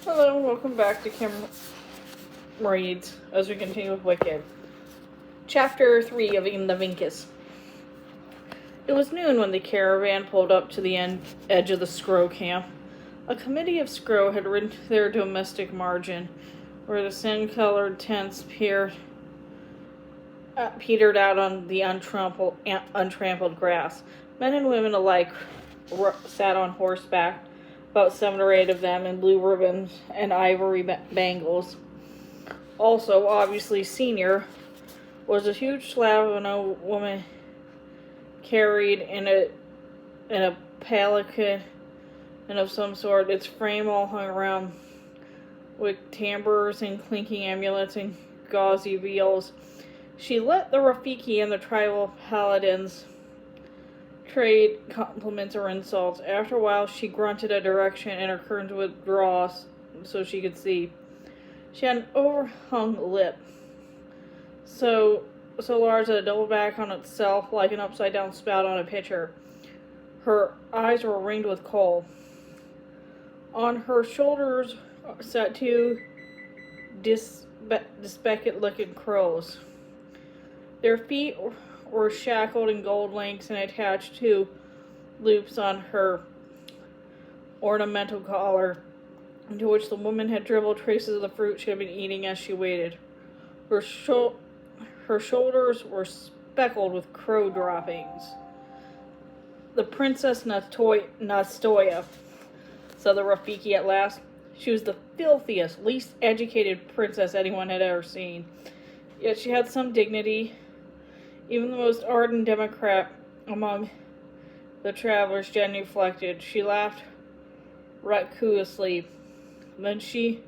Hello, welcome back to Kim Reads as we continue with Wicked. Chapter 3 of In the Vinkus. It was noon when the caravan pulled up to the edge of the Scrow camp. A committee of Scrow had ridden to their domestic margin, where the sin-colored tents petered out on the untrampled grass. Men and women alike sat on horseback, about 7 or 8 of them in blue ribbons and ivory bangles. Also, obviously senior, was a huge slab of an old woman carried in a palanquin and of some sort, its frame all hung around with tambours and clinking amulets and gauzy veils. She let the Rafiki and the tribal paladins trade compliments or insults. After a while, she grunted a direction and her curtains would withdraw so she could see. She had an overhung lip, so large that it doubled back on itself like an upside-down spout on a pitcher. Her eyes were ringed with kohl. On her shoulders sat 2 dyspeptic-looking crows. Their feet were shackled in gold links and attached to loops on her ornamental collar, into which the woman had dribbled traces of the fruit she had been eating as she waited. Her shoulders were speckled with crow droppings. "The Princess Nastoya," said the Rafiki at last. She was the filthiest, least educated princess anyone had ever seen. Yet she had some dignity. Even the most ardent Democrat among the travelers genuflected. She laughed raucously. Then she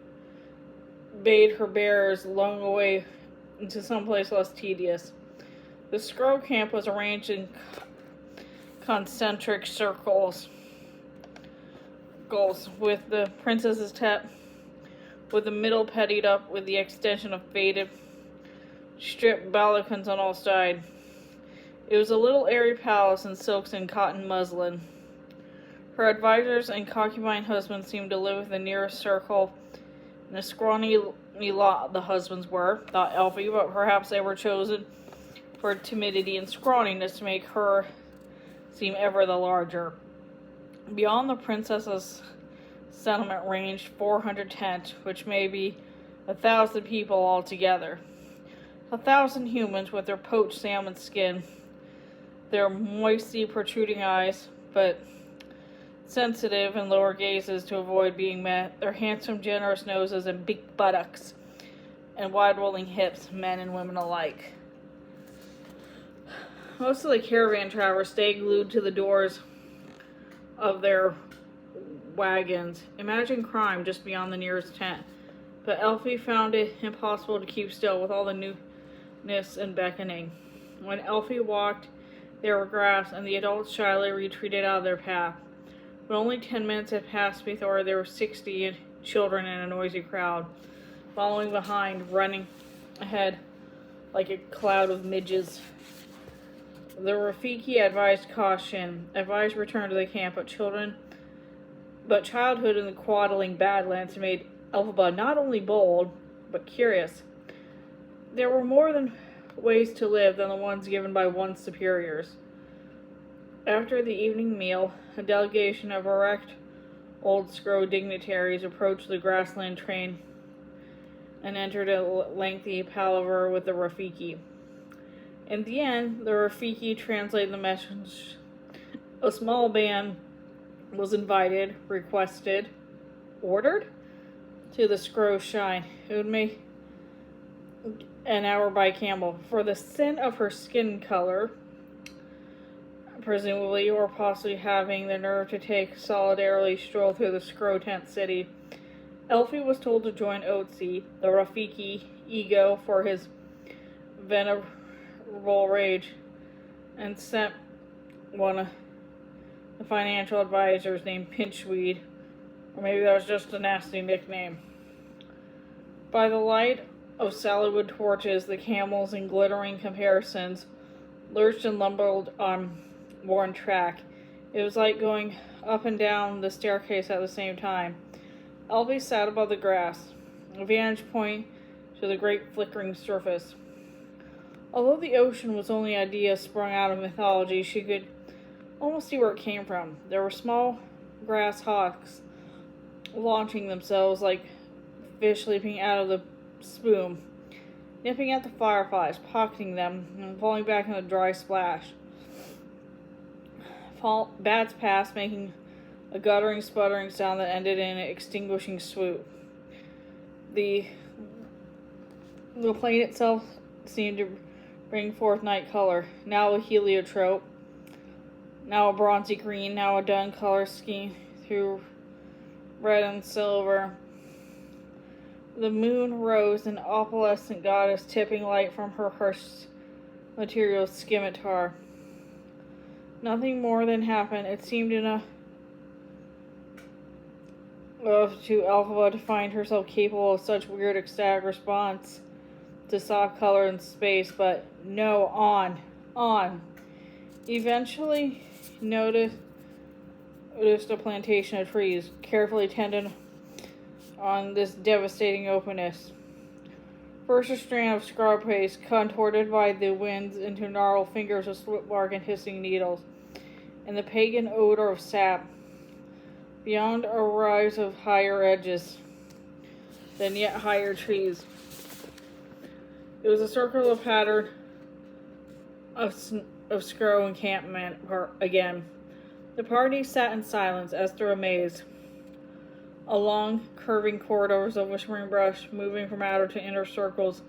bade her bearers long away into some place less tedious. The Scrow camp was arranged in concentric circles, with the princess's tent, with the middle pettied up with the extension of faded stripped balacons on all sides. It was a little airy palace in silks and cotton muslin. Her advisors and concubine husbands seemed to live in the nearest circle, and a scrawny lot the husbands were, thought Elphie, but perhaps they were chosen for timidity and scrawniness to make her seem ever the larger. Beyond the princess's settlement ranged 400 tents, which may be 1,000 people altogether. 1,000 humans with their poached salmon skin, their moistly protruding eyes, but sensitive and lower gazes to avoid being met, their handsome, generous noses and big buttocks, and wide rolling hips, men and women alike. Most of the caravan travelers stayed glued to the doors of their wagons. Imagine crime just beyond the nearest tent. But Elphie found it impossible to keep still with all the newness and beckoning. When Elphie walked, there were grass, and the adults shyly retreated out of their path. But only 10 minutes had passed before there were 60 children in a noisy crowd, following behind, running ahead like a cloud of midges. The Rafiki advised caution, advised return to the camp, but childhood in the Quadling Badlands made Elphaba not only bold, but curious. There were more than ways to live than the ones given by one's superiors. After the evening meal, a delegation of erect old Scrow dignitaries approached the grassland train and entered a lengthy palaver with the Rafiki. In the end, the Rafiki translated the message. A small band was invited, requested, ordered to the Scrow Shrine. It would make an hour by camel. For the sin of her skin color, presumably, or possibly having the nerve to take solidarily stroll through the Scrow tent city, Elphie was told to join Otzi, the Rafiki, ego for his venerable rage, and sent one of the financial advisors named Pinchweed, or maybe that was just a nasty nickname. By the light of sallywood torches, the camels, in glittering comparisons, lurched and lumbered on worn track. It was like going up and down the staircase at the same time. Elfie sat above the grass, a vantage point to the great flickering surface. Although the ocean was only an idea sprung out of mythology, she could almost see where it came from. There were small grass hawks launching themselves like fish leaping out of the spume, nipping at the fireflies, pocketing them, and falling back in a dry splash. Bats passed, making a guttering, sputtering sound that ended in an extinguishing swoop. The plane itself seemed to bring forth night color, now a heliotrope, now a bronzy green, now a dun color scheme through red and silver. The moon rose, an opalescent goddess tipping light from her harsh material scimitar. Nothing more than happened. It seemed enough to Elphaba to find herself capable of such weird ecstatic response to soft color in space, but no, on. Eventually noticed a plantation of trees, carefully tended on this devastating openness. First a strand of scrub paste, contorted by the winds into gnarled fingers of split bark and hissing needles, and the pagan odor of sap. Beyond a rise of higher edges, then yet higher trees. It was a circular pattern of scroll encampment again. The party sat in silence as through a maze. Along curving corridors of whispering brush, moving from outer to inner circles,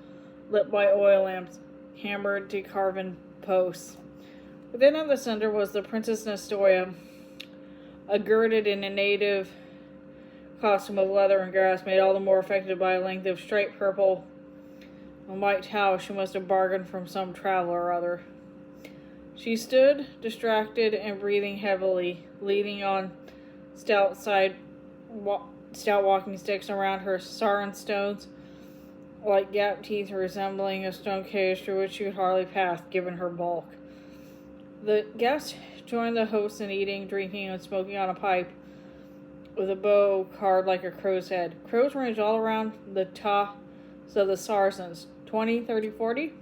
lit by oil lamps, hammered to carven posts. Within the center was the Princess Nastoya, girded in a native costume of leather and grass, made all the more effective by a length of striped purple and white towel she must have bargained from some traveler or other. She stood, distracted and breathing heavily, leaning on stout walking sticks around her sarin stones, like gap teeth resembling a stone cage through which she could hardly pass, given her bulk. The guests joined the host in eating, drinking, and smoking on a pipe with a bow carved like a crow's head. Crows ranged all around the tops of the Saracens. 20, 30, 40?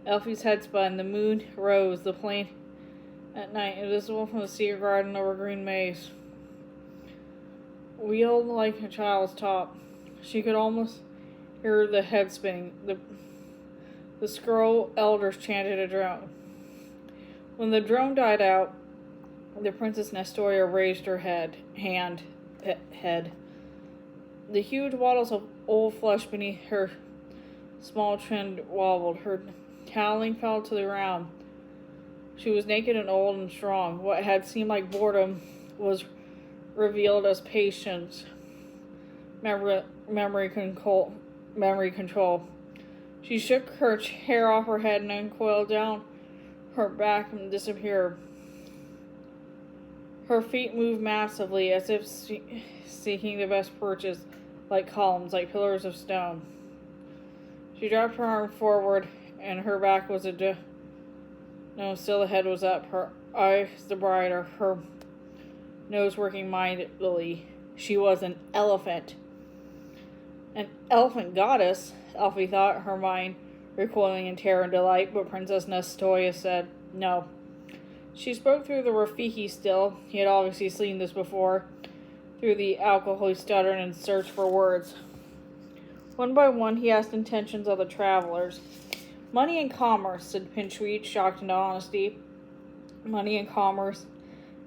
Elfie's head spun. The moon rose, the plain at night, invisible from the sea garden over green maze. Wheeled like a child's top. She could almost hear the head spinning. The scroll elders chanted a drone. When the drone died out, the Princess Nastoya raised her head. The huge wattles of old flesh beneath her small chin wobbled. Her toweling fell to the ground. She was naked and old and strong. What had seemed like boredom was revealed as patience, memory control. She shook her hair off her head and uncoiled down her back and disappeared. Her feet moved massively, as if seeking the best perches, like columns, like pillars of stone. She dropped her arm forward, and her back was still the head was up, her eyes the brighter, her nose working mightily. She was an elephant. An elephant goddess, Elfie thought, her mind recoiling in terror and delight, but Princess Nastoya said no. She spoke through the Rafiki still. He had obviously seen this before. Through the alcohol he stuttered and searched for words. One by one he asked intentions of the travelers. Money and commerce, said Pinchweed, shocked into honesty. Money and commerce,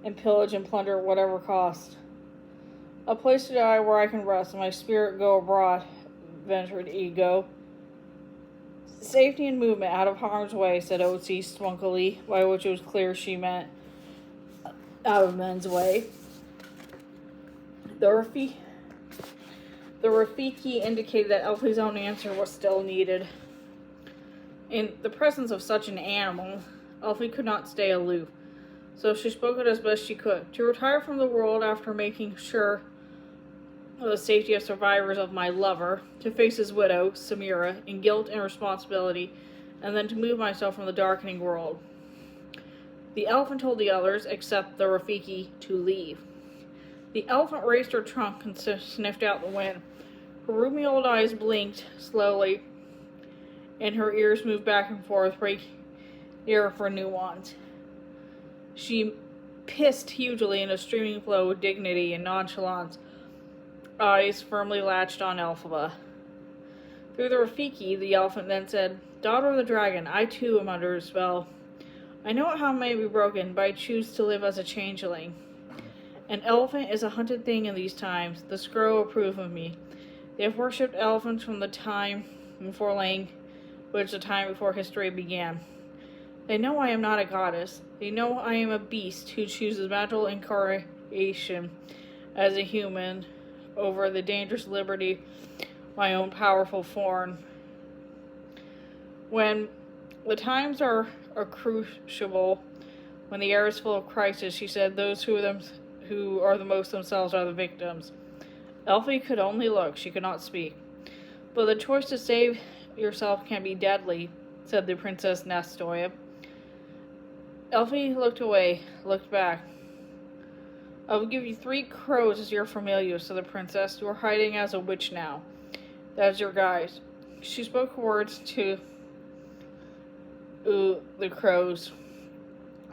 and pillage and plunder at whatever cost. A place to die where I can rest and my spirit go abroad, ventured Ego. Safety and movement out of harm's way, said Otzi spunkily, by which it was clear she meant out of men's way. The Rafiki indicated that Elfie's own answer was still needed. In the presence of such an animal, Elfie could not stay aloof, so she spoke it as best she could. To retire from the world after making sure of the safety of survivors of my lover, to face his widow, Samira, in guilt and responsibility, and then to move myself from the darkening world. The elephant told the others, except the Rafiki, to leave. The elephant raised her trunk and sniffed out the wind. Her rheumy old eyes blinked slowly, and her ears moved back and forth, breaking the air for new ones. She pissed hugely in a streaming flow of dignity and nonchalance, eyes firmly latched on Elphaba. Through the Rafiki, the elephant then said, "Daughter of the dragon, I too am under a spell. I know how it may be broken, but I choose to live as a changeling. An elephant is a hunted thing in these times. The Skrull approve of me. They have worshipped elephants from the time before language, the time before history began. They know I am not a goddess. They know I am a beast who chooses magical incarnation as a human over the dangerous liberty my own powerful form. When the times are crucible, when the air is full of crisis," she said, "those who are the most themselves are the victims." Elfie could only look. She could not speak. "But the choice to save yourself can be deadly," said the Princess Nastoya. Elfie looked away, looked back. "I will give you 3 crows as your familiar," said the princess. "You are hiding as a witch now. That is your guise." She spoke words to the crows,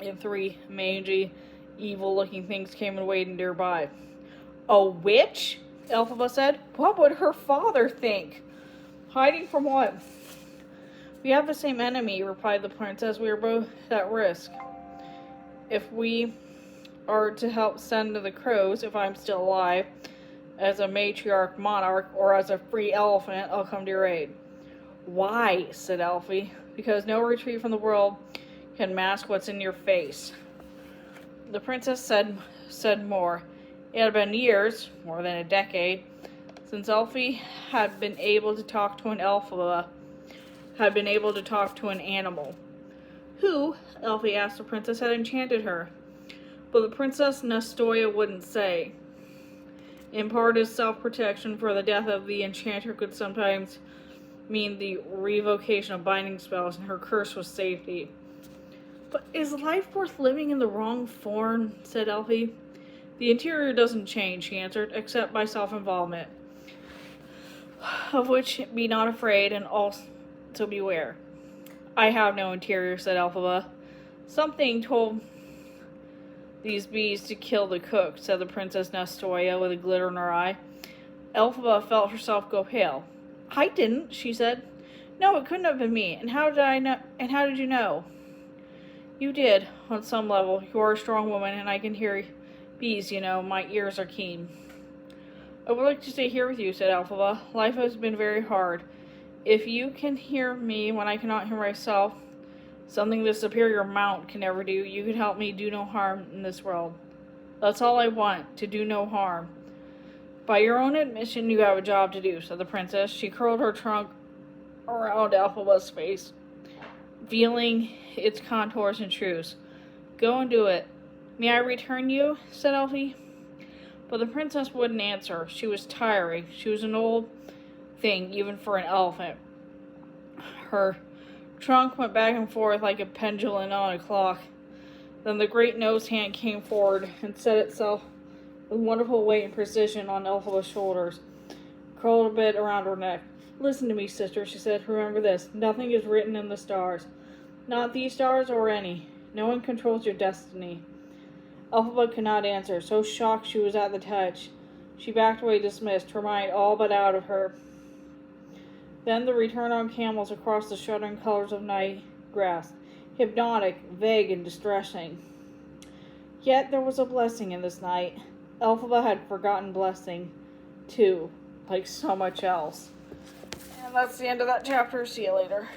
and 3 mangy, evil-looking things came and waited nearby. "A witch?" Elphaba said. "What would her father think?" "Hiding from what?" "We have the same enemy," replied the princess. "We are both at risk. If we are to help send the crows, if I'm still alive, as a matriarch monarch, or as a free elephant, I'll come to your aid." "Why?" said Elfie. "Because no retreat from the world can mask what's in your face." The princess said more. It had been years, more than a decade, since Elfie had been able to talk to an Elphaba, had been able to talk to an animal. Who, Elfie asked the princess, had enchanted her? But the Princess Nastoya wouldn't say. In part as self-protection, for the death of the enchanter could sometimes mean the revocation of binding spells, and her curse was safety. "But is life worth living in the wrong form?" said Elfie. "The interior doesn't change," she answered, "except by self-involvement, of which be not afraid, and also beware." "I have no interior," said Elphaba. "Something told these bees to kill the cook," said the Princess Nastoya with a glitter in her eye. Elphaba felt herself go pale. "I didn't," she said. "No, it couldn't have been me. And how did I know? And how did you know?" "You did, on some level. You are a strong woman, and I can hear bees, you know. My ears are keen." "I would like to stay here with you," said Elphaba. "Life has been very hard. If you can hear me when I cannot hear myself, something the superior mount can never do, you can help me do no harm in this world. That's all I want, to do no harm." "By your own admission, you have a job to do," said the princess. She curled her trunk around Elphaba's face, feeling its contours and truths. "Go and do it." "May I return you?" said Elfie. But the princess wouldn't answer. She was tiring. She was an old thing, even for an elephant. Her trunk went back and forth like a pendulum on a clock. Then the great nose hand came forward and set itself with wonderful weight and precision on Elphaba's shoulders, curled a bit around her neck. "Listen to me, sister," she said. "Remember this. Nothing is written in the stars. Not these stars or any. No one controls your destiny." Elphaba could not answer. So shocked she was at the touch. She backed away dismissed, her mind all but out of her. Then the return on camels across the shuddering colors of night grass. Hypnotic, vague, and distressing. Yet there was a blessing in this night. Elphaba had forgotten blessing, too, like so much else. And that's the end of that chapter. See you later.